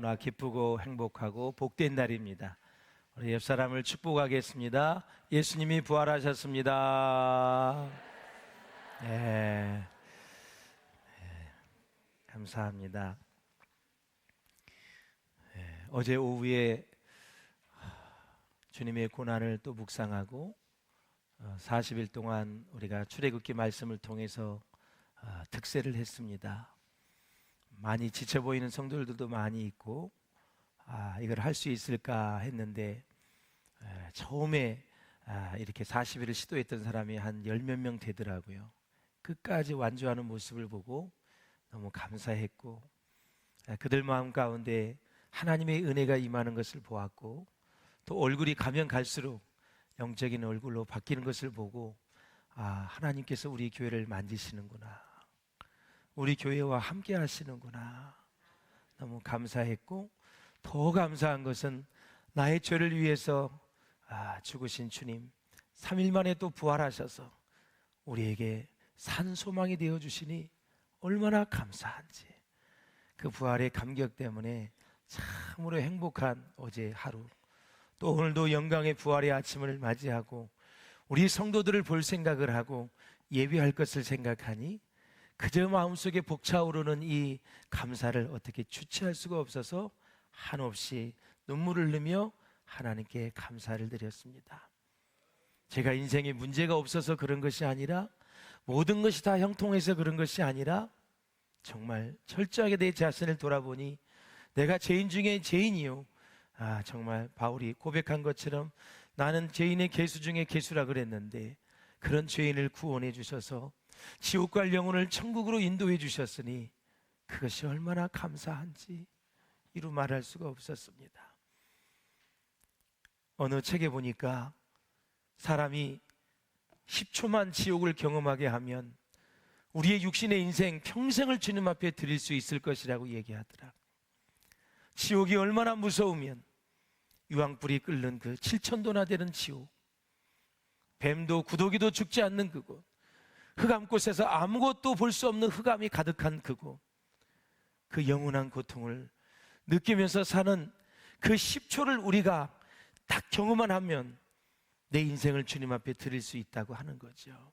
너무나 기쁘고 행복하고 복된 날입니다. 우리 옆 사람을 축복하겠습니다. 예수님이 부활하셨습니다. 네, 감사합니다. 어제 오후에 주님의 고난을 또 묵상하고 40일 동안 우리가 출애굽기 말씀을 통해서 득세를 했습니다. 많이 지쳐 보이는 성도들도 많이 있고 이걸 할 수 있을까 했는데 처음에 이렇게 40일을 시도했던 사람이 한 10몇 명 되더라고요. 끝까지 완주하는 모습을 보고 너무 감사했고 그들 마음 가운데 하나님의 은혜가 임하는 것을 보았고 또 얼굴이 가면 갈수록 영적인 얼굴로 바뀌는 것을 보고 하나님께서 우리 교회를 만지시는구나, 우리 교회와 함께 하시는구나, 너무 감사했고 더 감사한 것은 나의 죄를 위해서 죽으신 주님 3일 만에 또 부활하셔서 우리에게 산 소망이 되어주시니 얼마나 감사한지, 그 부활의 감격 때문에 참으로 행복한 어제 하루, 또 오늘도 영광의 부활의 아침을 맞이하고 우리 성도들을 볼 생각을 하고 예비할 것을 생각하니 그저 마음속에 벅차오르는 이 감사를 어떻게 주체할 수가 없어서 한없이 눈물을 흘리며 하나님께 감사를 드렸습니다. 제가 인생에 문제가 없어서 그런 것이 아니라, 모든 것이 다 형통해서 그런 것이 아니라, 정말 철저하게 내 자신을 돌아보니 내가 죄인 중에 죄인이요, 정말 바울이 고백한 것처럼 나는 죄인의 개수 중에 개수라 그랬는데 그런 죄인을 구원해 주셔서 지옥 갈 영혼을 천국으로 인도해 주셨으니 그것이 얼마나 감사한지 이루 말할 수가 없었습니다. 어느 책에 보니까 사람이 10초만 지옥을 경험하게 하면 우리의 육신의 인생 평생을 주님 앞에 드릴 수 있을 것이라고 얘기하더라. 지옥이 얼마나 무서우면 유황불이 끓는 그 7,000도나 되는 지옥, 뱀도 구더기도 죽지 않는 그곳, 흑암곳에서 아무것도 볼 수 없는 흑암이 가득한 그곳, 그 영원한 고통을 느끼면서 사는 그 10초를 우리가 딱 경험만 하면 내 인생을 주님 앞에 드릴 수 있다고 하는 거죠.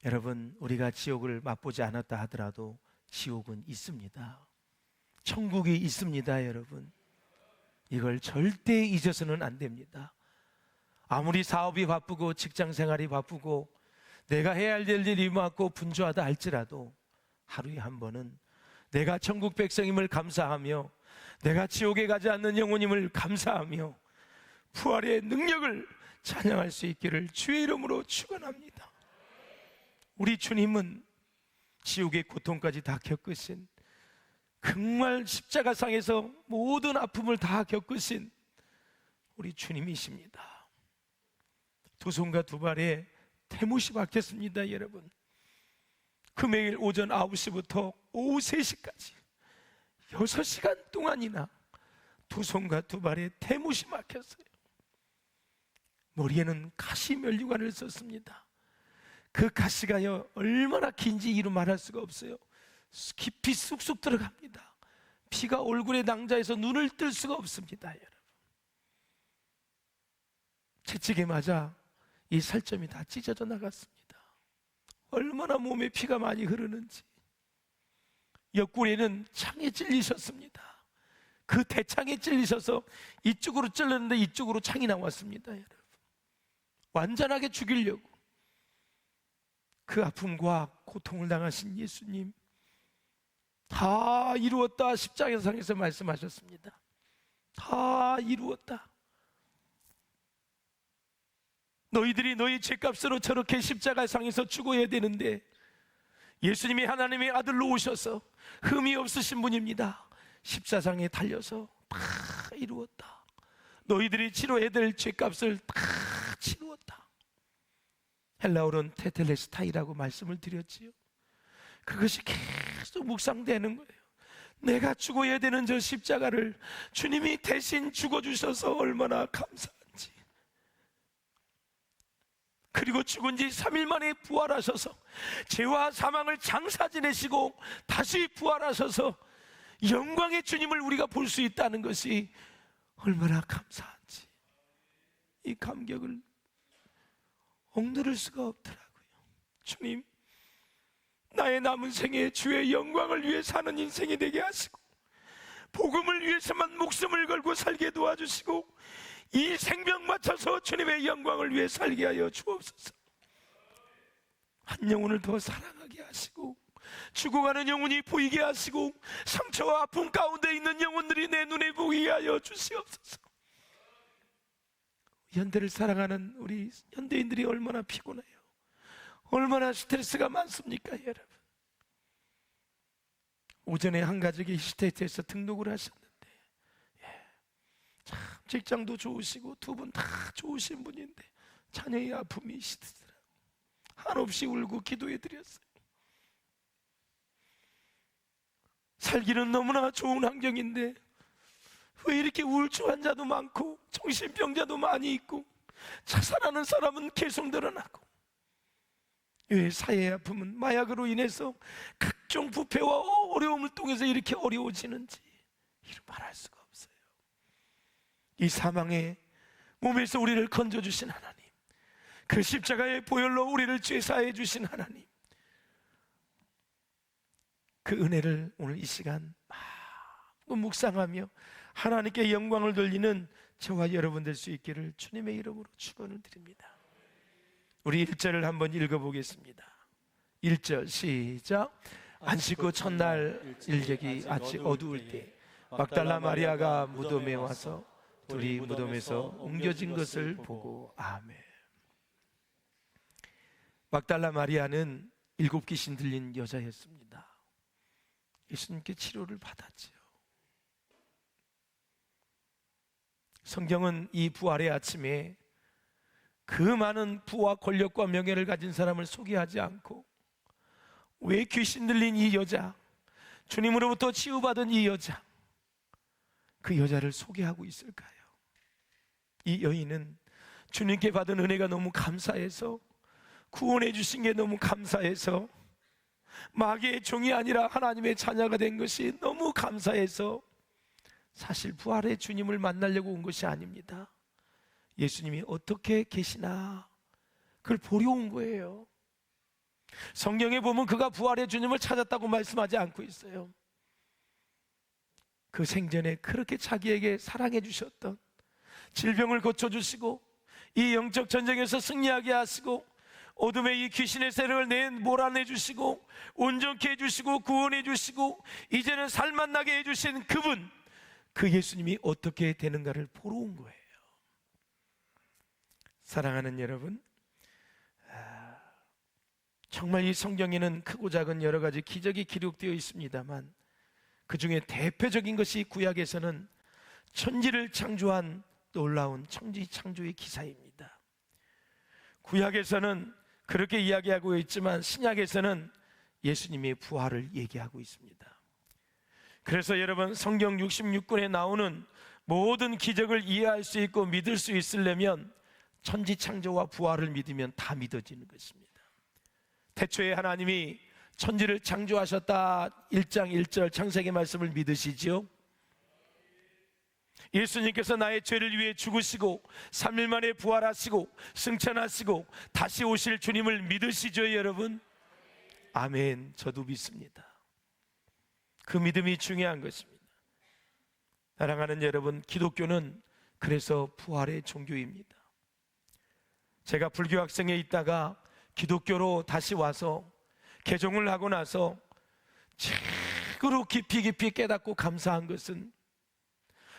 여러분, 우리가 지옥을 맛보지 않았다 하더라도 지옥은 있습니다. 천국이 있습니다. 여러분, 이걸 절대 잊어서는 안 됩니다. 아무리 사업이 바쁘고 직장생활이 바쁘고 내가 해야 할 일이 많고 분주하다 할지라도 하루에 한 번은 내가 천국 백성임을 감사하며 내가 지옥에 가지 않는 영혼임을 감사하며 부활의 능력을 찬양할 수 있기를 주의 이름으로 축원합니다. 우리 주님은 지옥의 고통까지 다 겪으신, 정말 십자가상에서 모든 아픔을 다 겪으신 우리 주님이십니다. 두 손과 두 발에 태못이 박혔습니다. 여러분, 금요일 오전 9시부터 오후 3시까지 6시간 동안이나 두 손과 두 발에 태못이 막혔어요. 머리에는 가시 면류관을 썼습니다. 그 가시가요 얼마나 긴지 이루 말할 수가 없어요. 깊이 쑥쑥 들어갑니다. 피가 얼굴에 낭자해서 눈을 뜰 수가 없습니다. 여러분, 채찍에 맞아 이 살점이 다 찢어져 나갔습니다. 얼마나 몸에 피가 많이 흐르는지. 옆구리에는 창에 찔리셨습니다. 그 대창에 찔리셔서 이쪽으로 찔렀는데 이쪽으로 창이 나왔습니다. 여러분, 완전하게 죽이려고 그 아픔과 고통을 당하신 예수님, 다 이루었다 십자가상에서 말씀하셨습니다. 다 이루었다. 너희들이 너희 죄값으로 저렇게 십자가상에서 죽어야 되는데 예수님이 하나님의 아들로 오셔서 흠이 없으신 분입니다. 십자상에 달려서 다 이루었다. 너희들이 치러야 될 죄값을 다 치루었다. 헬라어로는 테텔레스타이라고 말씀을 드렸지요. 그것이 계속 묵상되는 거예요. 내가 죽어야 되는 저 십자가를 주님이 대신 죽어주셔서 얼마나 감사한지. 그리고 죽은 지 3일 만에 부활하셔서 죄와 사망을 장사 지내시고 다시 부활하셔서 영광의 주님을 우리가 볼 수 있다는 것이 얼마나 감사한지 이 감격을 억누를 수가 없더라고요. 주님, 나의 남은 생에 주의 영광을 위해 사는 인생이 되게 하시고 복음을 위해서만 목숨을 걸고 살게 도와주시고 이 생명 맞춰서 주님의 영광을 위해 살게 하여 주옵소서. 한 영혼을 더 사랑하게 하시고 죽어가는 영혼이 보이게 하시고 상처와 아픔 가운데 있는 영혼들이 내 눈에 보이게 하여 주시옵소서. 현대를 사랑하는 우리 현대인들이 얼마나 피곤해요. 얼마나 스트레스가 많습니까 여러분. 오전에 한 가족이 히스테이트에서 등록을 하셨는데 참 직장도 좋으시고 두 분 다 좋으신 분인데 자녀의 아픔이 있으시더라고요. 한없이 울고 기도해 드렸어요. 살기는 너무나 좋은 환경인데 왜 이렇게 우울증 환자도 많고 정신병자도 많이 있고 자살하는 사람은 계속 늘어나고 왜 사회의 아픔은 마약으로 인해서 각종 부패와 어려움을 통해서 이렇게 어려워지는지 이루 말할 수가 없어요. 이 사망의 몸에서 우리를 건져주신 하나님, 그 십자가의 보혈로 우리를 죄사해 주신 하나님, 그 은혜를 오늘 이 시간 마음껏 묵상하며 하나님께 영광을 돌리는 저와 여러분 될 수 있기를 주님의 이름으로 축원을 드립니다. 우리 1절을 한번 읽어보겠습니다. 1절 시작. 안식구 첫날 일격이 아직 어두울 때 막달라 마리아가 무덤에 와서 둘이 무덤에서 옮겨진 것을 보고. 아멘. 막달라 마리아는 7 귀신 들린 여자였습니다. 예수님께 치료를 받았지요. 성경은 이 부활의 아침에 그 많은 부와 권력과 명예를 가진 사람을 소개하지 않고 왜 귀신 들린 이 여자, 주님으로부터 치유받은 이 여자, 그 여자를 소개하고 있을까요? 이 여인은 주님께 받은 은혜가 너무 감사해서, 구원해 주신 게 너무 감사해서, 마귀의 종이 아니라 하나님의 자녀가 된 것이 너무 감사해서 사실 부활의 주님을 만나려고 온 것이 아닙니다. 예수님이 어떻게 계시나 그걸 보려 온 거예요. 성경에 보면 그가 부활의 주님을 찾았다고 말씀하지 않고 있어요. 그 생전에 그렇게 자기에게 사랑해 주셨던, 질병을 고쳐주시고 이 영적 전쟁에서 승리하게 하시고 어둠의 이 귀신의 세력을 몰아내 주시고 온전케 해주시고 구원해 주시고 이제는 살만나게 해주신 그분, 그 예수님이 어떻게 되는가를 보러 온 거예요. 사랑하는 여러분, 정말 이 성경에는 크고 작은 여러 가지 기적이 기록되어 있습니다만 그 중에 대표적인 것이 구약에서는 천지를 창조한 놀라운 천지 창조의 기사입니다. 구약에서는 그렇게 이야기하고 있지만 신약에서는 예수님의 부활을 얘기하고 있습니다. 그래서 여러분, 성경 66권에 나오는 모든 기적을 이해할 수 있고 믿을 수 있으려면 천지 창조와 부활을 믿으면 다 믿어지는 것입니다. 태초에 하나님이 천지를 창조하셨다 1장 1절 창세기 말씀을 믿으시지요? 예수님께서 나의 죄를 위해 죽으시고 3일 만에 부활하시고 승천하시고 다시 오실 주님을 믿으시죠 여러분? 아멘. 저도 믿습니다. 그 믿음이 중요한 것입니다. 사랑하는 여러분, 기독교는 그래서 부활의 종교입니다. 제가 불교 학생에 있다가 기독교로 다시 와서 개종을 하고 나서 최고로 깊이 깨닫고 감사한 것은,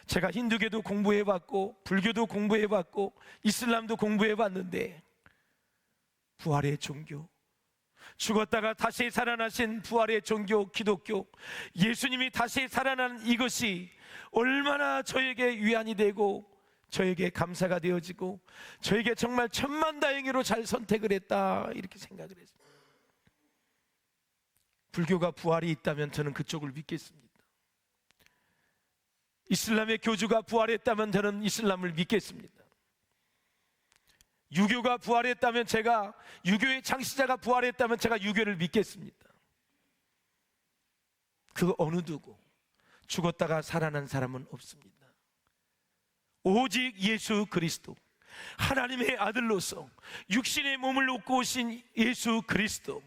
제가 힌두교도 공부해봤고 불교도 공부해봤고 이슬람도 공부해봤는데 부활의 종교, 죽었다가 다시 살아나신 부활의 종교 기독교, 예수님이 다시 살아난 이것이 얼마나 저에게 위안이 되고 저에게 감사가 되어지고 저에게 정말 천만다행으로 잘 선택을 했다, 이렇게 생각을 했습니다. 불교가 부활이 있다면 저는 그쪽을 믿겠습니다. 이슬람의 교주가 부활했다면 저는 이슬람을 믿겠습니다. 유교가 부활했다면 제가, 유교의 창시자가 부활했다면 제가 유교를 믿겠습니다. 그 어느 누구, 죽었다가 살아난 사람은 없습니다. 오직 예수 그리스도, 하나님의 아들로서 육신의 몸을 얻고 오신 예수 그리스도,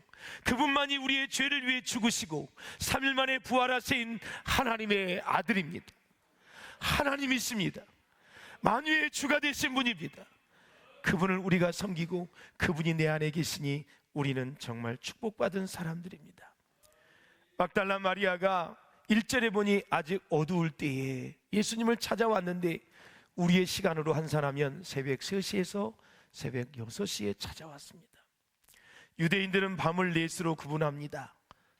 그분만이 우리의 죄를 위해 죽으시고 3일 만에 부활하신 하나님의 아들입니다. 하나님이십니다. 만유의 주가 되신 분입니다. 그분을 우리가 섬기고 그분이 내 안에 계시니 우리는 정말 축복받은 사람들입니다. 막달라 마리아가 1절에 보니 아직 어두울 때에 예수님을 찾아왔는데, 우리의 시간으로 환산하면 새벽 3시에서 새벽 6시에 찾아왔습니다. 유대인들은 밤을 넷으로 구분합니다.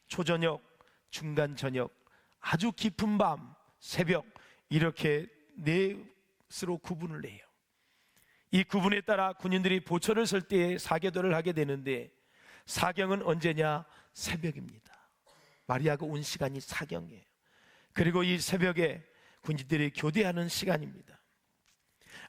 초저녁, 중간 저녁, 아주 깊은 밤, 새벽, 이렇게 넷으로 구분을 해요. 이 구분에 따라 군인들이 보초를 설 때에 사계도를 하게 되는데, 사경은 언제냐? 새벽입니다. 마리아가 온 시간이 사경이에요. 그리고 이 새벽에 군인들이 교대하는 시간입니다.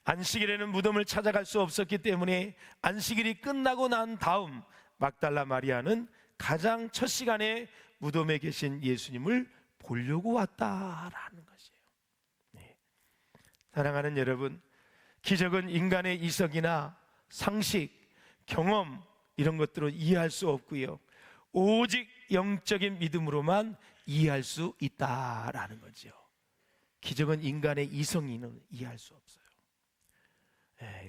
안식일에는 무덤을 찾아갈 수 없었기 때문에 안식일이 끝나고 난 다음 막달라 마리아는 가장 첫 시간에 무덤에 계신 예수님을 보려고 왔다라는 것이에요. 네. 사랑하는 여러분, 기적은 인간의 이성이나 상식, 경험 이런 것들로 이해할 수 없고요, 오직 영적인 믿음으로만 이해할 수 있다라는 거죠. 기적은 인간의 이성이는 이해할 수 없어요.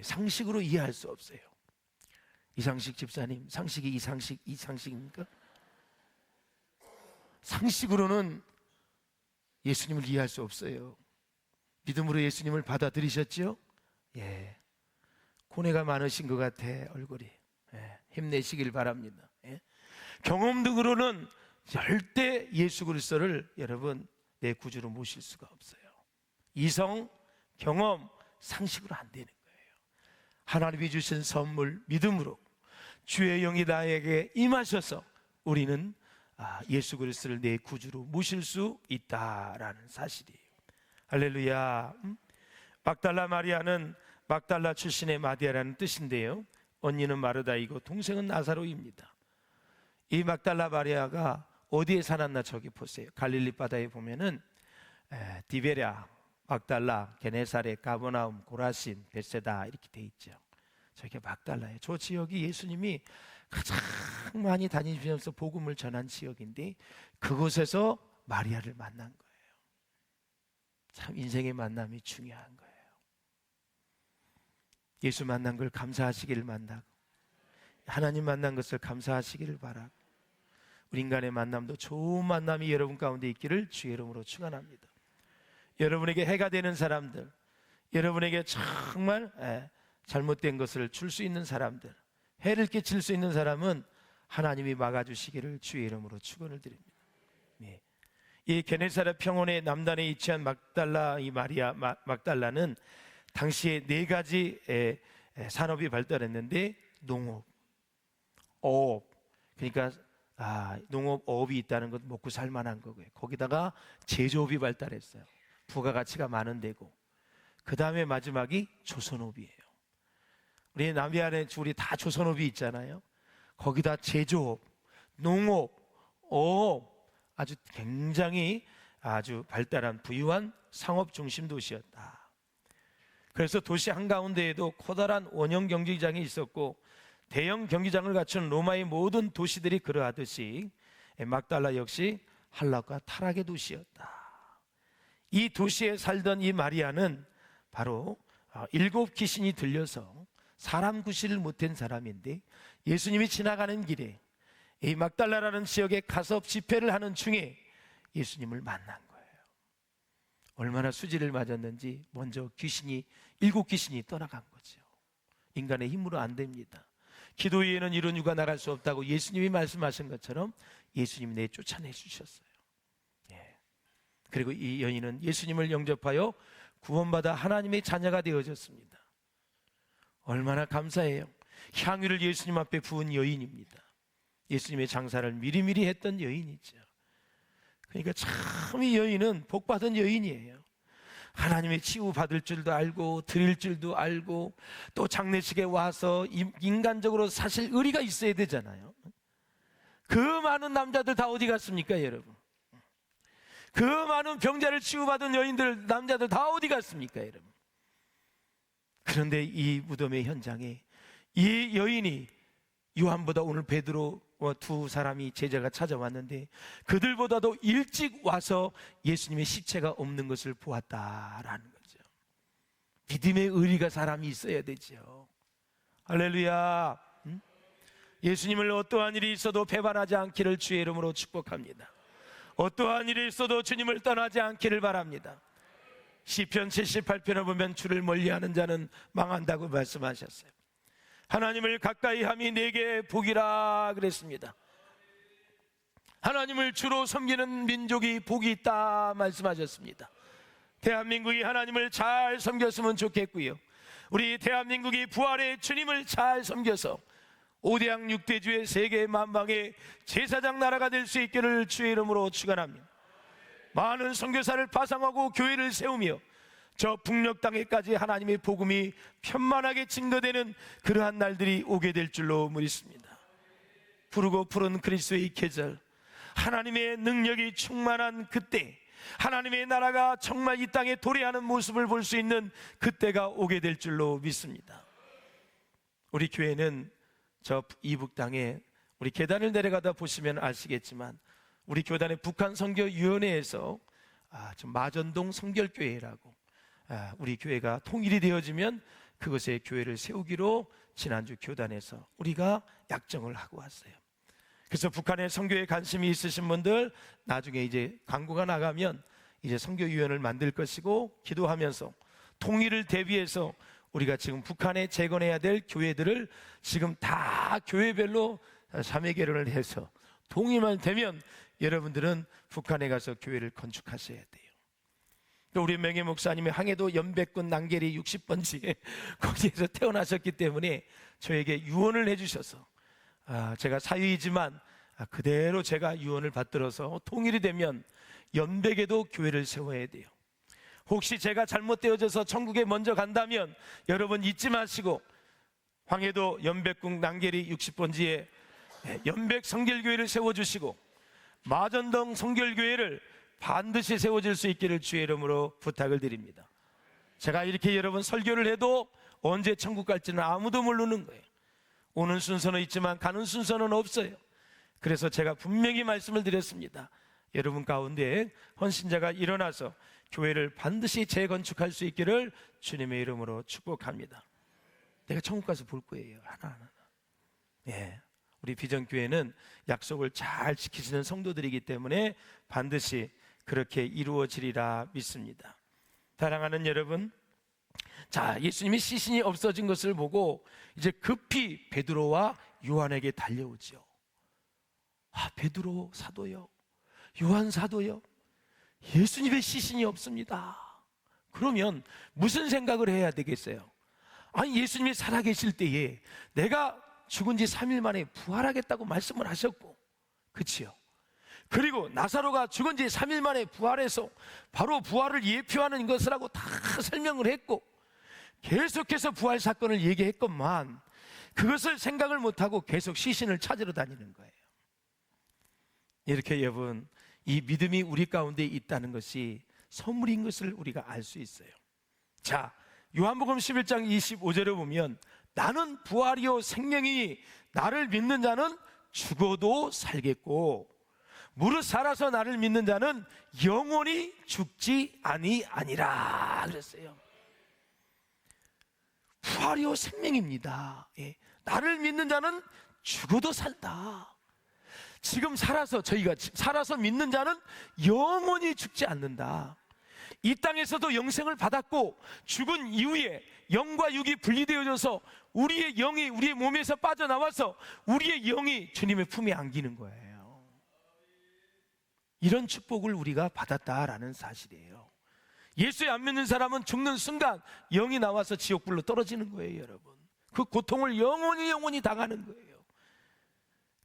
상식으로 이해할 수 없어요. 이상식 집사님, 상식이 이상식입니까? 상식으로는 예수님을 이해할 수 없어요. 믿음으로 예수님을 받아들이셨죠? 예. 고뇌가 많으신 것 같아, 얼굴이. 예. 힘내시길 바랍니다. 예. 경험 등으로는 절대 예수 그리스도를 여러분 내 구주로 모실 수가 없어요. 이성, 경험, 상식으로 안 되는 거예요. 하나님이 주신 선물 믿음으로 주의 영이 나에게 임하셔서 우리는 예수 그리스도를 내 구주로 모실 수 있다라는 사실이에요. 할렐루야. 막달라 마리아는 막달라 출신의 마리아라는 뜻인데요, 언니는 마르다이고 동생은 나사로입니다. 이 막달라 마리아가 어디에 살았나? 저기 보세요. 갈릴리 바다에 보면은 디베랴, 막달라, 게네사렛, 가버나움, 고라신, 벳세다 이렇게 돼 있죠. 저게 막달라예요. 저 지역이 예수님이 가장 많이 다니시면서 복음을 전한 지역인데, 그곳에서 마리아를 만난 거예요. 참 인생의 만남이 중요한 거예요. 예수 만난 걸 감사하시기를 만나고, 하나님 만난 것을 감사하시기를 바라고, 우리 인간의 만남도 좋은 만남이 여러분 가운데 있기를 주의 이름으로 축원합니다. 여러분에게 해가 되는 사람들, 여러분에게 정말 잘못된 것을 줄 수 있는 사람들, 해를 끼칠 수 있는 사람은 하나님이 막아주시기를 주의 이름으로 축원을 드립니다. 네. 이 게네사렛 평원의 남단에 위치한 막달라, 이 마리아 막달라는 당시에 4가지 산업이 발달했는데, 농업, 어업, 그러니까 농업, 어업이 있다는 것, 먹고 살만한 거고요. 거기다가 제조업이 발달했어요. 부가가치가 많은 데고, 그 다음에 마지막이 조선업이에요. 우리 남해안에 우리 다 조선업이 있잖아요. 거기다 제조업, 농업, 어업, 아주 굉장히 아주 발달한 부유한 상업 중심 도시였다. 그래서 도시 한가운데에도 커다란 원형 경기장이 있었고, 대형 경기장을 갖춘 로마의 모든 도시들이 그러하듯이 막달라 역시 한락과 타락의 도시였다. 이 도시에 살던 이 마리아는 바로 7 귀신이 들려서 사람 구실을 못한 사람인데, 예수님이 지나가는 길에 이 막달라라는 지역에 가서 집회를 하는 중에 예수님을 만난 거예요. 얼마나 수지를 맞았는지 먼저 7 귀신이 떠나간 거죠. 인간의 힘으로 안 됩니다. 기도 외에는 이런 유가 나갈 수 없다고 예수님이 말씀하신 것처럼 예수님이 내쫓아내 주셨어요. 그리고 이 여인은 예수님을 영접하여 구원받아 하나님의 자녀가 되어졌습니다. 얼마나 감사해요. 향유를 예수님 앞에 부은 여인입니다. 예수님의 장사를 미리미리 했던 여인이죠. 그러니까 참 이 여인은 복받은 여인이에요. 하나님의 치유받을 줄도 알고 드릴 줄도 알고, 또 장례식에 와서 인간적으로 사실 의리가 있어야 되잖아요. 그 많은 남자들 다 어디 갔습니까, 여러분? 그 많은 병자를 치유받은 여인들, 남자들 다 어디 갔습니까, 여러분? 그런데 이 무덤의 현장에 이 여인이 요한보다 오늘 베드로와 두 사람이 제자가 찾아왔는데 그들보다도 일찍 와서 예수님의 시체가 없는 것을 보았다라는 거죠. 믿음의 의리가 사람이 있어야 되죠. 할렐루야. 예수님을 어떠한 일이 있어도 배반하지 않기를 주의 이름으로 축복합니다. 어떠한 일이 있어도 주님을 떠나지 않기를 바랍니다. 시편 78편을 보면 주를 멀리하는 자는 망한다고 말씀하셨어요. 하나님을 가까이 함이 내게 복이라 그랬습니다. 하나님을 주로 섬기는 민족이 복이 있다 말씀하셨습니다. 대한민국이 하나님을 잘 섬겼으면 좋겠고요, 우리 대한민국이 부활의 주님을 잘 섬겨서 5대양 6대주의 세계 만방의 제사장 나라가 될 수 있기를 주의 이름으로 축원합니다. 많은 선교사를 파송하고 교회를 세우며 저 북녘 땅에까지 하나님의 복음이 편만하게 증거되는 그러한 날들이 오게 될 줄로 믿습니다. 푸르고 푸른 그리스도의 계절, 하나님의 능력이 충만한 그때, 하나님의 나라가 정말 이 땅에 도래하는 모습을 볼 수 있는 그때가 오게 될 줄로 믿습니다. 우리 교회는 저 이북 땅에 우리 계단을 내려가다 보시면 아시겠지만 우리 교단의 북한 선교위원회에서 지금 마전동 성결교회라고 우리 교회가 통일이 되어지면 그것에 교회를 세우기로 지난주 교단에서 우리가 약정을 하고 왔어요. 그래서 북한에 선교에 관심이 있으신 분들 나중에 이제 광고가 나가면 이제 선교위원회를 만들 것이고 기도하면서 통일을 대비해서 우리가 지금 북한에 재건해야 될 교회들을 지금 다 교회별로 자매결연을 해서 동의만 되면 여러분들은 북한에 가서 교회를 건축하셔야 돼요. 우리 명예 목사님이 항해도 연백군 난계리 60번지에 거기에서 태어나셨기 때문에 저에게 유언을 해주셔서 제가 사위이지만 그대로 제가 유언을 받들어서 통일이 되면 연백에도 교회를 세워야 돼요. 혹시 제가 잘못되어져서 천국에 먼저 간다면 여러분 잊지 마시고 황해도 연백군 난계리 60번지에 연백 성결교회를 세워주시고 마전동 성결교회를 반드시 세워질 수 있기를 주의 이름으로 부탁을 드립니다. 제가 이렇게 여러분 설교를 해도 언제 천국 갈지는 아무도 모르는 거예요. 오는 순서는 있지만 가는 순서는 없어요. 그래서 제가 분명히 말씀을 드렸습니다. 여러분 가운데 헌신자가 일어나서 교회를 반드시 재건축할 수 있기를 주님의 이름으로 축복합니다. 내가 천국 가서 볼 거예요, 하나하나. 예, 우리 비전교회는 약속을 잘 지키시는 성도들이기 때문에 반드시 그렇게 이루어지리라 믿습니다. 사랑하는 여러분, 자, 예수님이 시신이 없어진 것을 보고 이제 급히 베드로와 요한에게 달려오죠. 베드로 사도요, 요한 사도요, 예수님의 시신이 없습니다. 그러면 무슨 생각을 해야 되겠어요? 아니, 예수님이 살아계실 때에 내가 죽은 지 3일 만에 부활하겠다고 말씀을 하셨고, 그치요? 그리고 나사로가 죽은 지 3일 만에 부활해서 바로 부활을 예표하는 것을 하고 다 설명을 했고 계속해서 부활 사건을 얘기했건만 그것을 생각을 못하고 계속 시신을 찾으러 다니는 거예요. 이렇게 여러분, 이 믿음이 우리 가운데 있다는 것이 선물인 것을 우리가 알 수 있어요. 자, 요한복음 11장 25절에 보면 나는 부활이요 생명이니 나를 믿는 자는 죽어도 살겠고 무릇 살아서 나를 믿는 자는 영원히 죽지 아니하니라 그랬어요. 부활이요 생명입니다. 예. 나를 믿는 자는 죽어도 산다. 지금 살아서, 저희가 살아서 믿는 자는 영원히 죽지 않는다. 이 땅에서도 영생을 받았고 죽은 이후에 영과 육이 분리되어져서 우리의 영이 우리의 몸에서 빠져나와서 우리의 영이 주님의 품에 안기는 거예요. 이런 축복을 우리가 받았다라는 사실이에요. 예수에 안 믿는 사람은 죽는 순간 영이 나와서 지옥불로 떨어지는 거예요, 여러분. 그 고통을 영원히 당하는 거예요.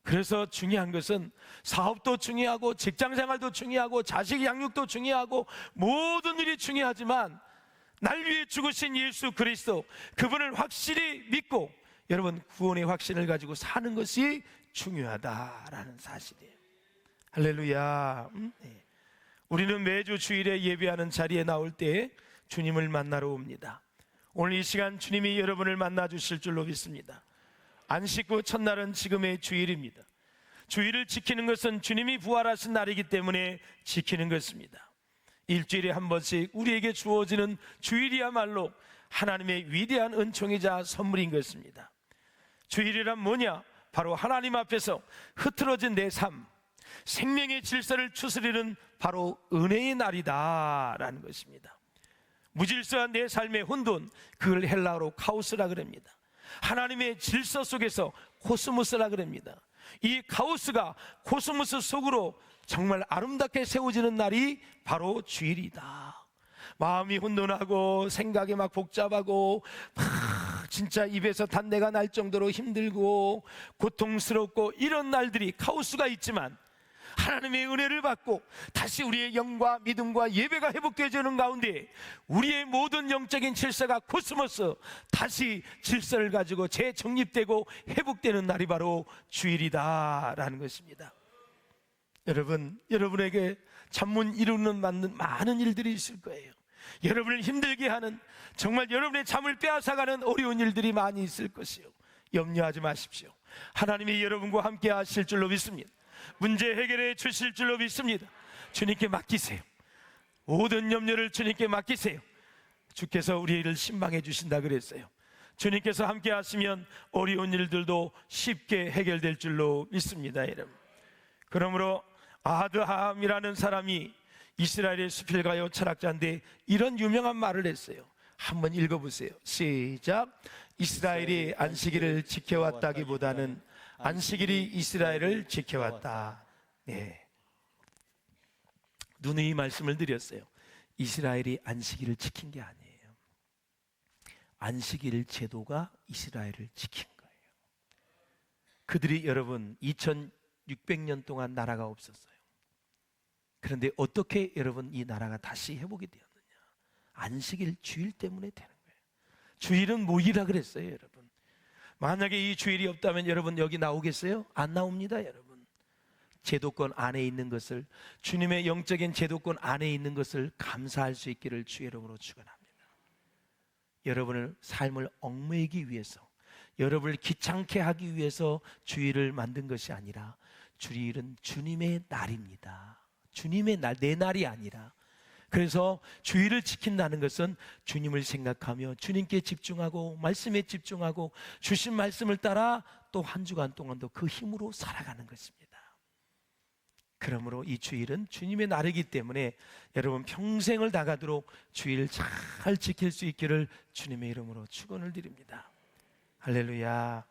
그래서 중요한 것은 사업도 중요하고 직장생활도 중요하고 자식 양육도 중요하고 모든 일이 중요하지만 날 위해 죽으신 예수 그리스도, 그분을 확실히 믿고 여러분 구원의 확신을 가지고 사는 것이 중요하다라는 사실이에요. 할렐루야. 네. 우리는 매주 주일에 예배하는 자리에 나올 때 주님을 만나러 옵니다. 오늘 이 시간 주님이 여러분을 만나 주실 줄로 믿습니다. 안식 후 첫날은 지금의 주일입니다. 주일을 지키는 것은 주님이 부활하신 날이기 때문에 지키는 것입니다. 일주일에 한 번씩 우리에게 주어지는 주일이야말로 하나님의 위대한 은총이자 선물인 것입니다. 주일이란 뭐냐? 바로 하나님 앞에서 흐트러진 내 삶, 생명의 질서를 추스리는 바로 은혜의 날이다라는 것입니다. 무질서한 내 삶의 혼돈, 그걸 헬라어로 카오스라 그럽니다. 하나님의 질서 속에서 코스모스라 그럽니다. 이 카오스가 코스모스 속으로 정말 아름답게 세워지는 날이 바로 주일이다. 마음이 혼돈하고 생각이 막 복잡하고 진짜 입에서 단내가 날 정도로 힘들고 고통스럽고 이런 날들이 카오스가 있지만, 하나님의 은혜를 받고 다시 우리의 영과 믿음과 예배가 회복되어지는 가운데 우리의 모든 영적인 질서가 코스모스 다시 질서를 가지고 재정립되고 회복되는 날이 바로 주일이다라는 것입니다. 여러분, 여러분에게 잠문 이루는 많은 일들이 있을 거예요. 여러분을 힘들게 하는, 정말 여러분의 잠을 빼앗아가는 어려운 일들이 많이 있을 것이요. 염려하지 마십시오. 하나님이 여러분과 함께 하실 줄로 믿습니다. 문제 해결해 주실 줄로 믿습니다. 주님께 맡기세요. 모든 염려를 주님께 맡기세요. 주께서 우리를 신방해 주신다 그랬어요. 주님께서 함께 하시면 어려운 일들도 쉽게 해결될 줄로 믿습니다, 여러분. 그러므로 아드함이라는 사람이 이스라엘의 수필가요 철학자인데 이런 유명한 말을 했어요. 한번 읽어보세요. 시작. 이스라엘이 안식일을 지켜왔다기보다는 안식일이 이스라엘을 지켜왔다. 네. 누누이 말씀을 드렸어요. 이스라엘이 안식일을 지킨 게 아니에요. 안식일 제도가 이스라엘을 지킨 거예요. 그들이 여러분 2600년 동안 나라가 없었어요. 그런데 어떻게 여러분 이 나라가 다시 회복이 되었느냐? 안식일 주일 때문에 되는 거예요. 주일은 뭐이라 그랬어요, 여러분? 만약에 이 주일이 없다면 여러분 여기 나오겠어요? 안 나옵니다, 여러분. 제도권 안에 있는 것을, 주님의 영적인 제도권 안에 있는 것을 감사할 수 있기를 주의 이름으로 축원합니다. 여러분을 삶을 얽매이기 위해서, 여러분을 귀찮게 하기 위해서 주일을 만든 것이 아니라 주일은 주님의 날입니다. 주님의 날, 내 날이 아니라. 그래서 주일을 지킨다는 것은 주님을 생각하며 주님께 집중하고 말씀에 집중하고 주신 말씀을 따라 또 한 주간 동안도 그 힘으로 살아가는 것입니다. 그러므로 이 주일은 주님의 날이기 때문에 여러분 평생을 다가도록 주일 잘 지킬 수 있기를 주님의 이름으로 축원을 드립니다. 할렐루야.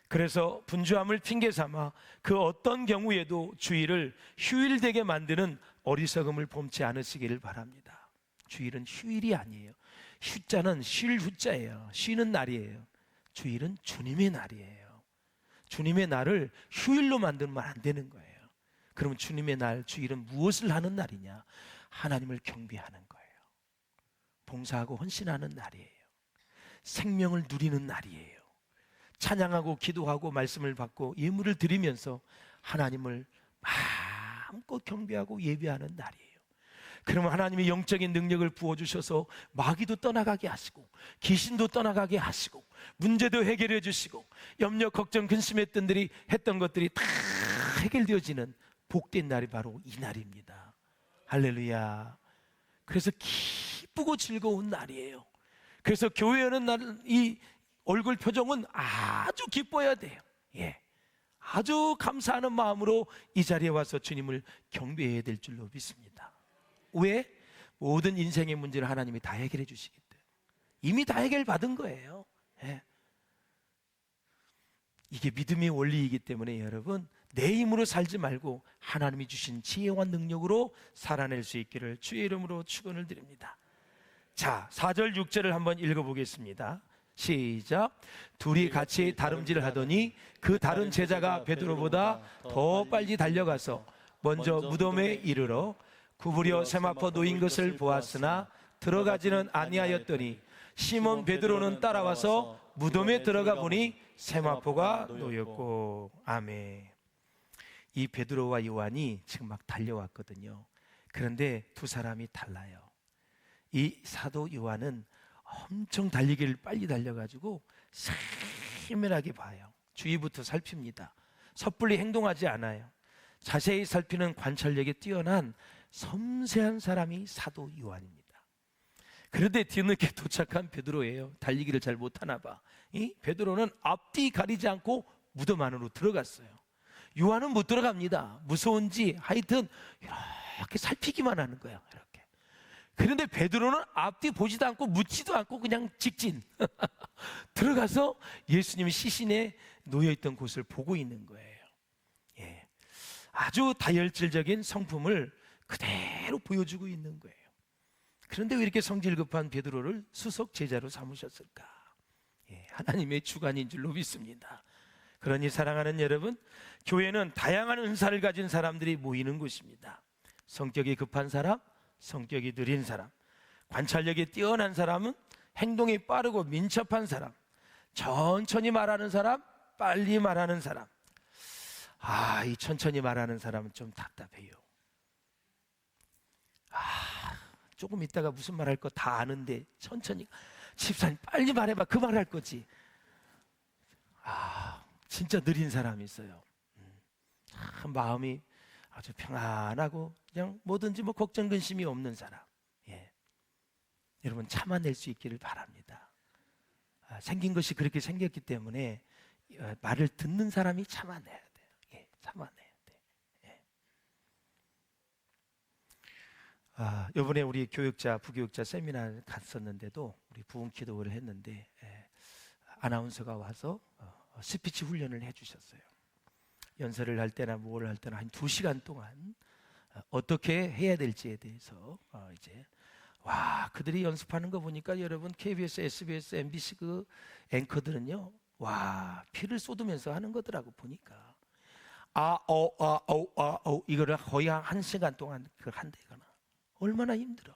그래서 분주함을 핑계 삼아 그 어떤 경우에도 주일을 휴일되게 만드는 어리석음을 범치 않으시기를 바랍니다. 주일은 휴일이 아니에요. 휴자는 쉴 후자예요. 쉬는 날이에요. 주일은 주님의 날이에요. 주님의 날을 휴일로 만들면 안 되는 거예요. 그러면 주님의 날, 주일은 무엇을 하는 날이냐? 하나님을 경배하는 거예요. 봉사하고 헌신하는 날이에요. 생명을 누리는 날이에요. 찬양하고 기도하고 말씀을 받고 예물을 드리면서 하나님을 마음껏 경배하고 예배하는 날이에요. 그러면 하나님이 영적인 능력을 부어주셔서 마귀도 떠나가게 하시고 귀신도 떠나가게 하시고 문제도 해결해 주시고 염려, 걱정, 근심했던 것들이 다 해결되어지는 복된 날이 바로 이 날입니다. 할렐루야. 그래서 기쁘고 즐거운 날이에요. 그래서 교회 오는 날 이 얼굴 표정은 아주 기뻐야 돼요. 예, 아주 감사하는 마음으로 이 자리에 와서 주님을 경배해야 될 줄로 믿습니다. 왜? 모든 인생의 문제를 하나님이 다 해결해 주시기 때문에. 이미 다 해결받은 거예요. 예. 이게 믿음의 원리이기 때문에 여러분 내 힘으로 살지 말고 하나님이 주신 지혜와 능력으로 살아낼 수 있기를 주의 이름으로 축원을 드립니다. 자, 4절 6절을 한번 읽어보겠습니다. 시작. 둘이 같이 다름질을 하더니 그 다른 제자가 베드로보다 더 빨리 달려가서 먼저 무덤에 이르러 구부려 세마포 놓인 것을 보았으나 들어가지는 아니하였더니 시몬 베드로는 따라와서 무덤에 들어가 보니 세마포가 놓였고. 아멘. 이 베드로와 요한이 지금 막 달려왔거든요. 그런데 두 사람이 달라요. 이 사도 요한은 엄청 달리기를 빨리 달려가지고 세밀하게 봐요. 주위부터 살핍니다. 섣불리 행동하지 않아요. 자세히 살피는 관찰력이 뛰어난 섬세한 사람이 사도 요한입니다. 그런데 뒤늦게 도착한 베드로예요. 달리기를 잘 못하나 봐. 이 베드로는 앞뒤 가리지 않고 무덤 안으로 들어갔어요. 요한은 못 들어갑니다. 무서운지 하여튼 이렇게 살피기만 하는 거예요. 이렇게. 그런데 베드로는 앞뒤 보지도 않고 묻지도 않고 그냥 직진 들어가서 예수님이 시신에 놓여있던 곳을 보고 있는 거예요. 예. 아주 다혈질적인 성품을 그대로 보여주고 있는 거예요. 그런데 왜 이렇게 성질 급한 베드로를 수석 제자로 삼으셨을까? 예, 하나님의 주관인 줄로 믿습니다. 그러니 사랑하는 여러분, 교회는 다양한 은사를 가진 사람들이 모이는 곳입니다. 성격이 급한 사람, 성격이 느린 사람, 관찰력이 뛰어난 사람은 행동이 빠르고 민첩한 사람, 천천히 말하는 사람, 빨리 말하는 사람. 이 천천히 말하는 사람은 좀 답답해요. 조금 있다가 무슨 말 할 거 다 아는데 천천히, 집사님 빨리 말해봐, 그 말 할 거지. 진짜 느린 사람이 있어요. 참 마음이 아주 평안하고 그냥 뭐든지 걱정 근심이 없는 사람. 예. 여러분 참아낼 수 있기를 바랍니다. 생긴 것이 그렇게 생겼기 때문에 말을 듣는 사람이 참아내야 돼요. 예, 참아내야 돼요. 예. 이번에 우리 교육자, 부교육자 세미나를 갔었는데도 우리 부흥 기도를 했는데 아나운서가 와서 스피치 훈련을 해주셨어요. 연설을 할 때나 뭘 할 때나 한 2시간 동안 어떻게 해야 될지에 대해서 그들이 연습하는 거 보니까 여러분 KBS, SBS, MBC 그 앵커들은요, 피를 쏟으면서 하는 거더라고 보니까. 이거를 거의 한 1시간 동안 그걸 한다거나 얼마나 힘들어.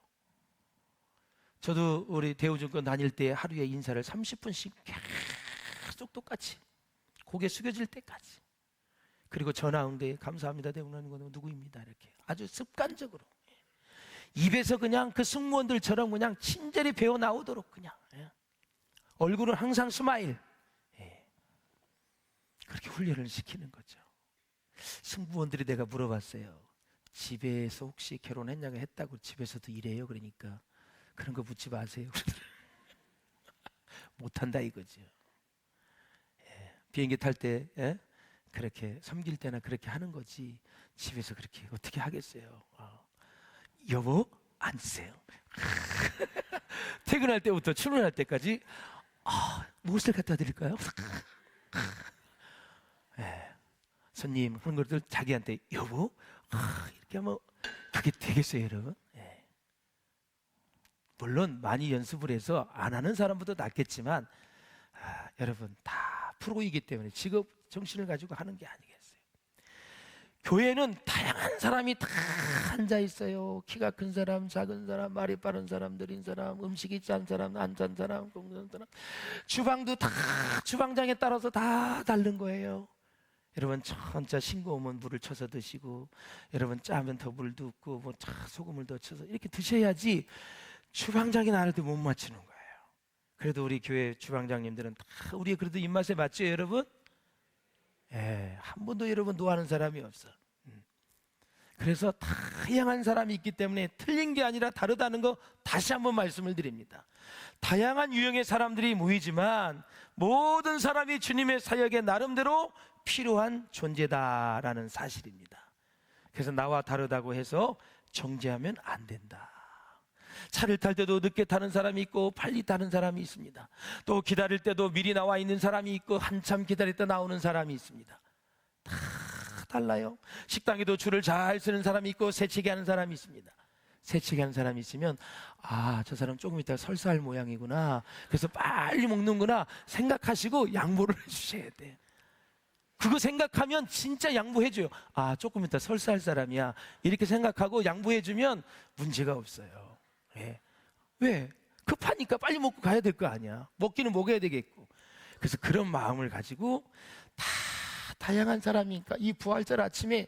저도 우리 대우증권 다닐 때 하루에 인사를 30분씩 계속 똑같이 고개 숙여질 때까지. 그리고 전화 응대 감사합니다 대우하는 건 누구입니다 이렇게 아주 습관적으로 입에서 그냥 그 승무원들처럼 그냥 친절히 배워 나오도록 그냥 얼굴은 항상 스마일. 그렇게 훈련을 시키는 거죠. 승무원들이 내가 물어봤어요. 집에서 혹시 결혼했냐고 했다고. 집에서도 이래요. 그러니까 그런 거 묻지 마세요. 못한다 이거죠. 비행기 탈 때 그렇게 섬길 때나 그렇게 하는 거지 집에서 그렇게 어떻게 하겠어요. 여보 앉으세요. 퇴근할 때부터 출근할 때까지 무엇을 갖다 드릴까요? 손님 그런 것들 자기한테 여보 이렇게 하면 그게 되겠어요 여러분? 물론 많이 연습을 해서 안 하는 사람보다 낫겠지만 여러분 다 프로이기 때문에 직업 정신을 가지고 하는 게 아니겠어요. 교회는 다양한 사람이 다 앉아 있어요. 키가 큰 사람, 작은 사람, 말이 빠른 사람, 느린 사람, 음식이 짠 사람, 안 짠 사람, 똥짠 사람. 주방도 다 주방장에 따라서 다 다른 거예요. 여러분 천짜 싱거우면 물을 쳐서 드시고, 여러분 짜면 더 물 붓고, 소금을 더 쳐서 이렇게 드셔야지 주방장이 나한테 못 맞추는 거예요. 그래도 우리 교회 주방장님들은 다 우리 그래도 입맛에 맞죠 여러분? 한 번도 여러분 노하는 사람이 없어. 그래서 다양한 사람이 있기 때문에 틀린 게 아니라 다르다는 거 다시 한번 말씀을 드립니다. 다양한 유형의 사람들이 모이지만 모든 사람이 주님의 사역에 나름대로 필요한 존재다라는 사실입니다. 그래서 나와 다르다고 해서 정죄하면 안 된다. 차를 탈 때도 늦게 타는 사람이 있고 빨리 타는 사람이 있습니다. 또 기다릴 때도 미리 나와 있는 사람이 있고 한참 기다렸다 나오는 사람이 있습니다. 다 달라요. 식당에도 줄을 잘 서는 사람이 있고 새치기 하는 사람이 있습니다. 새치기 하는 사람이 있으면 저 사람 조금 있다가 설사할 모양이구나, 그래서 빨리 먹는구나 생각하시고 양보를 해주셔야 돼. 그거 생각하면 진짜 양보해줘요. 조금 있다 설사할 사람이야 이렇게 생각하고 양보해주면 문제가 없어요. 왜? 급하니까 빨리 먹고 가야 될 거 아니야. 먹기는 먹어야 되겠고. 그래서 그런 마음을 가지고 다양한 사람이니까 이 부활절 아침에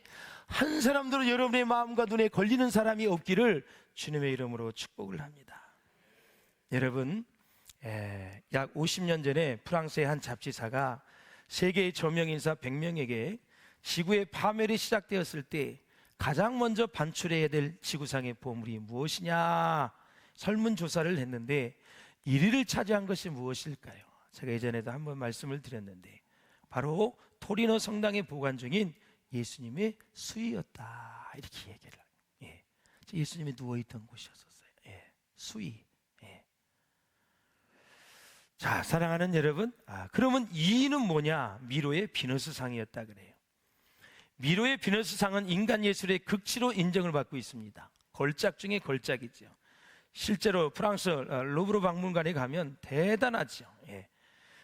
한 사람도 여러분의 마음과 눈에 걸리는 사람이 없기를 주님의 이름으로 축복을 합니다. 여러분, 약 50년 전에 프랑스의 한 잡지사가 세계의 저명인사 100명에게 지구의 파멸이 시작되었을 때 가장 먼저 반출해야 될 지구상의 보물이 무엇이냐 설문조사를 했는데 1위를 차지한 것이 무엇일까요? 제가 예전에도 한번 말씀을 드렸는데 바로 토리노 성당에 보관 중인 예수님의 수위였다, 이렇게 얘기를 해요. 예수님이 누워있던 곳이었어요. 수위. 자, 사랑하는 여러분, 그러면 2위는 뭐냐? 미로의 비너스상이었다 그래요. 미로의 비너스상은 인간 예술의 극치로 인정을 받고 있습니다. 걸작 중에 걸작이죠. 실제로 프랑스 루브르 박물관에 가면 대단하죠.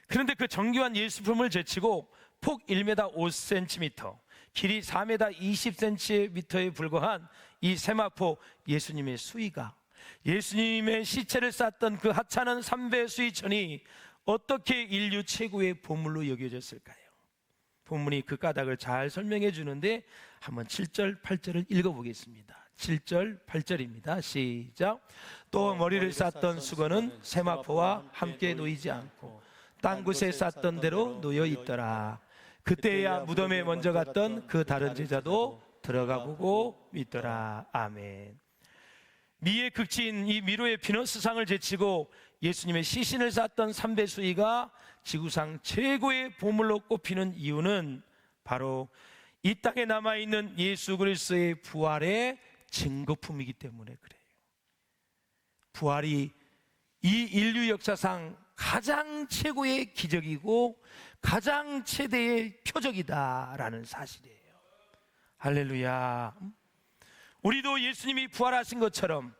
그런데 그 정교한 예술품을 제치고 폭 1m 5cm, 길이 4m 20cm에 불과한 이 세마포 예수님의 수위가, 예수님의 시체를 쌌던 그 하찮은 삼배 수위천이 어떻게 인류 최고의 보물로 여겨졌을까요? 본문이 그 까닭을 잘 설명해 주는데 한번 7절 8절을 읽어보겠습니다. 7절 8절입니다. 시작. 또 머리를 쌌던 수건은 세마포와 함께 놓이지 않고 딴 곳에 쌌던 대로 놓여 있더라. 그때야 무덤에 먼저 갔던 그 다른 제자도 들어가 보고 믿더라. 아멘. 미의 극치인 이 미로의 비너스상을 제치고 예수님의 시신을 쌌던 삼배수이가 지구상 최고의 보물로 꼽히는 이유는 바로 이 땅에 남아있는 예수 그리스도의 부활의 증거품이기 때문에 그래요. 부활이 이 인류 역사상 가장 최고의 기적이고 가장 최대의 표적이다라는 사실이에요. 할렐루야. 우리도 예수님이 부활하신 것처럼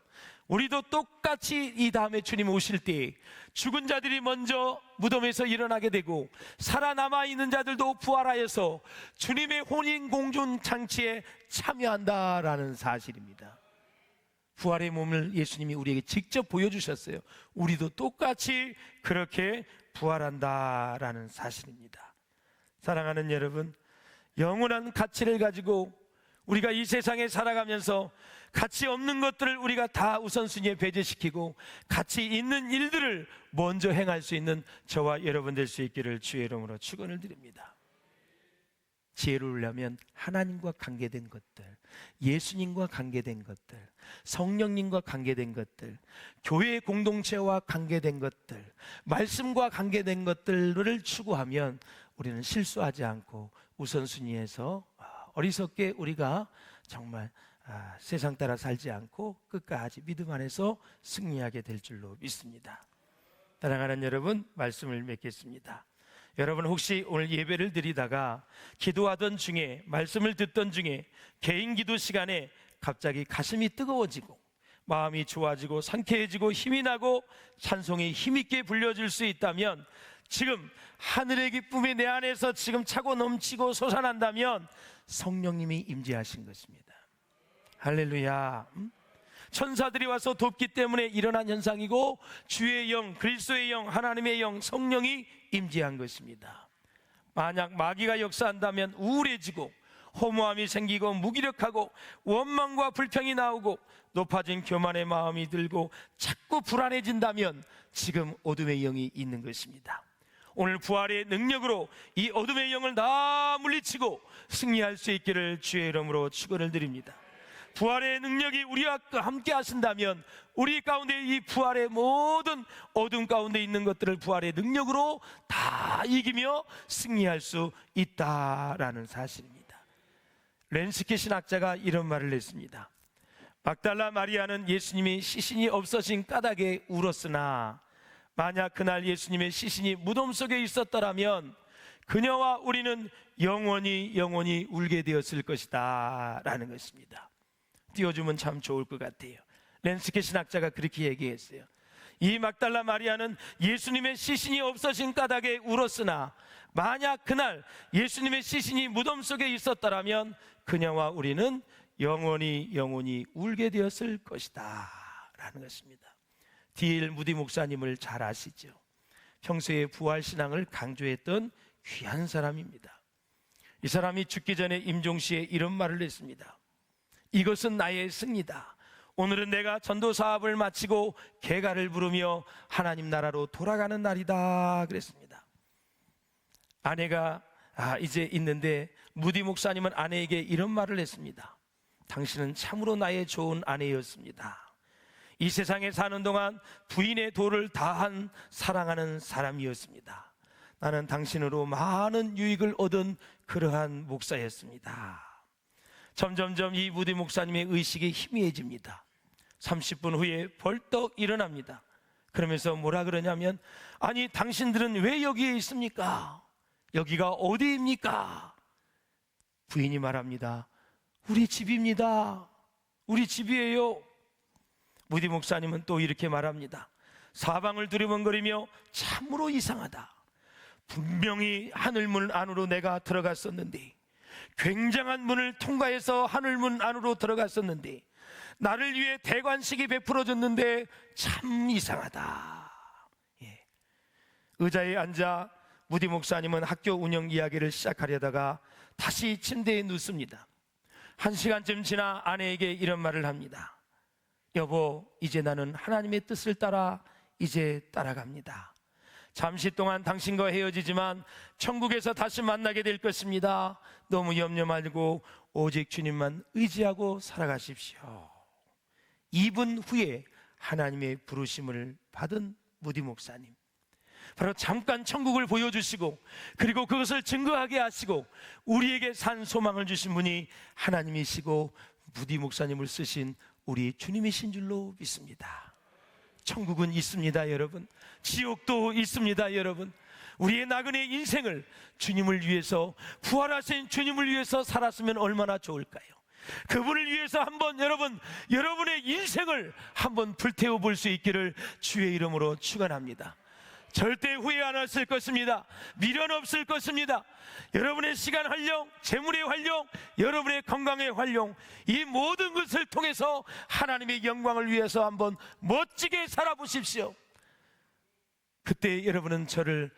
우리도 똑같이 이 다음에 주님 오실 때 죽은 자들이 먼저 무덤에서 일어나게 되고 살아남아 있는 자들도 부활하여서 주님의 혼인공존 장치에 참여한다라는 사실입니다. 부활의 몸을 예수님이 우리에게 직접 보여주셨어요. 우리도 똑같이 그렇게 부활한다라는 사실입니다. 사랑하는 여러분, 영원한 가치를 가지고 우리가 이 세상에 살아가면서 가치 없는 것들을 우리가 다 우선순위에 배제시키고 가치 있는 일들을 먼저 행할 수 있는 저와 여러분 될 수 있기를 주의 이름으로 축원을 드립니다. 지혜로우려면 하나님과 관계된 것들, 예수님과 관계된 것들, 성령님과 관계된 것들, 교회 공동체와 관계된 것들, 말씀과 관계된 것들을 추구하면 우리는 실수하지 않고 우선순위에서 어리석게 우리가 정말 세상 따라 살지 않고 끝까지 믿음 안에서 승리하게 될 줄로 믿습니다. 사랑하는 여러분, 말씀을 맺겠습니다. 여러분 혹시 오늘 예배를 드리다가 기도하던 중에, 말씀을 듣던 중에 개인 기도 시간에 갑자기 가슴이 뜨거워지고 마음이 좋아지고 상쾌해지고 힘이 나고 찬송이 힘있게 불려질 수 있다면, 지금 하늘의 기쁨이 내 안에서 지금 차고 넘치고 솟아난다면 성령님이 임재하신 것입니다. 할렐루야. 천사들이 와서 돕기 때문에 일어난 현상이고 주의 영, 그리스도의 영, 하나님의 영, 성령이 임재한 것입니다. 만약 마귀가 역사한다면 우울해지고 허무함이 생기고 무기력하고 원망과 불평이 나오고 높아진 교만의 마음이 들고 자꾸 불안해진다면 지금 어둠의 영이 있는 것입니다. 오늘 부활의 능력으로 이 어둠의 영을 다 물리치고 승리할 수 있기를 주의 이름으로 축원을 드립니다. 부활의 능력이 우리와 함께 하신다면 우리 가운데 이 부활의 모든 어둠 가운데 있는 것들을 부활의 능력으로 다 이기며 승리할 수 있다라는 사실입니다. 렌스키 신학자가 이런 말을 했습니다. 막달라 마리아는 예수님이 시신이 없어진 까닭에 울었으나 만약 그날 예수님의 시신이 무덤 속에 있었더라면 그녀와 우리는 영원히 울게 되었을 것이다 라는 것입니다. 띄워주면 참 좋을 것 같아요. 렌스키 신학자가 그렇게 얘기했어요. 이 막달라 마리아는 예수님의 시신이 없어진 까닭에 울었으나 만약 그날 예수님의 시신이 무덤 속에 있었더라면 그녀와 우리는 영원히 울게 되었을 것이다 라는 것입니다. D.L. 무디 목사님을 잘 아시죠? 평소에 부활신앙을 강조했던 귀한 사람입니다. 이 사람이 죽기 전에 임종시에 이런 말을 했습니다. 이것은 나의 승리다. 오늘은 내가 전도 사업을 마치고 개가를 부르며 하나님 나라로 돌아가는 날이다 그랬습니다. 아내가 이제 있는데 무디 목사님은 아내에게 이런 말을 했습니다. 당신은 참으로 나의 좋은 아내였습니다. 이 세상에 사는 동안 부인의 도를 다한 사랑하는 사람이었습니다. 나는 당신으로 많은 유익을 얻은 그러한 목사였습니다. 점점점 이 무디 목사님의 의식이 희미해집니다. 30분 후에 벌떡 일어납니다. 그러면서 뭐라 그러냐면, 아니 당신들은 왜 여기에 있습니까? 여기가 어디입니까? 부인이 말합니다. 우리 집입니다. 우리 집이에요. 무디 목사님은 또 이렇게 말합니다. 사방을 두리번거리며 참으로 이상하다. 분명히 하늘문 안으로 내가 들어갔었는데, 굉장한 문을 통과해서 하늘문 안으로 들어갔었는데, 나를 위해 대관식이 베풀어졌는데 참 이상하다. 의자에 앉아 무디 목사님은 학교 운영 이야기를 시작하려다가 다시 침대에 눕습니다. 1시간쯤 지나 아내에게 이런 말을 합니다. 여보, 이제 나는 하나님의 뜻을 따라 이제 따라갑니다. 잠시 동안 당신과 헤어지지만 천국에서 다시 만나게 될 것입니다. 너무 염려 말고 오직 주님만 의지하고 살아가십시오. 2분 후에 하나님의 부르심을 받은 무디 목사님, 바로 잠깐 천국을 보여주시고 그리고 그것을 증거하게 하시고 우리에게 산 소망을 주신 분이 하나님이시고 무디 목사님을 쓰신 우리 주님이신 줄로 믿습니다. 천국은 있습니다, 여러분. 지옥도 있습니다, 여러분. 우리의 나그네 인생을 주님을 위해서, 부활하신 주님을 위해서 살았으면 얼마나 좋을까요? 그분을 위해서 한번 여러분의 인생을 한번 불태워 볼 수 있기를 주의 이름으로 축원합니다. 절대 후회 안 하실 것입니다. 미련 없을 것입니다. 여러분의 시간 활용, 재물의 활용, 여러분의 건강의 활용, 이 모든 것을 통해서 하나님의 영광을 위해서 한번 멋지게 살아보십시오. 그때 여러분은 저를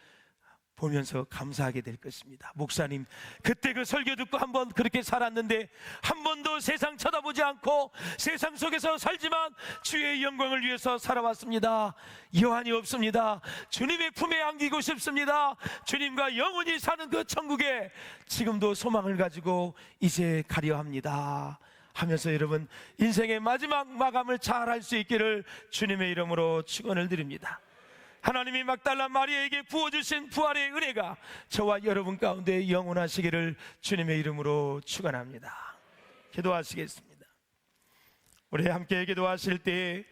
보면서 감사하게 될 것입니다. 목사님, 그때 그 설교 듣고 한번 그렇게 살았는데 한 번도 세상 쳐다보지 않고 세상 속에서 살지만 주의 영광을 위해서 살아왔습니다. 여한이 없습니다. 주님의 품에 안기고 싶습니다. 주님과 영원히 사는 그 천국에 지금도 소망을 가지고 이제 가려 합니다 하면서 여러분 인생의 마지막 마감을 잘 할 수 있기를 주님의 이름으로 축원을 드립니다. 하나님이 막달라 마리아에게 부어주신 부활의 은혜가 저와 여러분 가운데 영원하시기를 주님의 이름으로 축원합니다. 기도하시겠습니다. 우리 함께 기도하실 때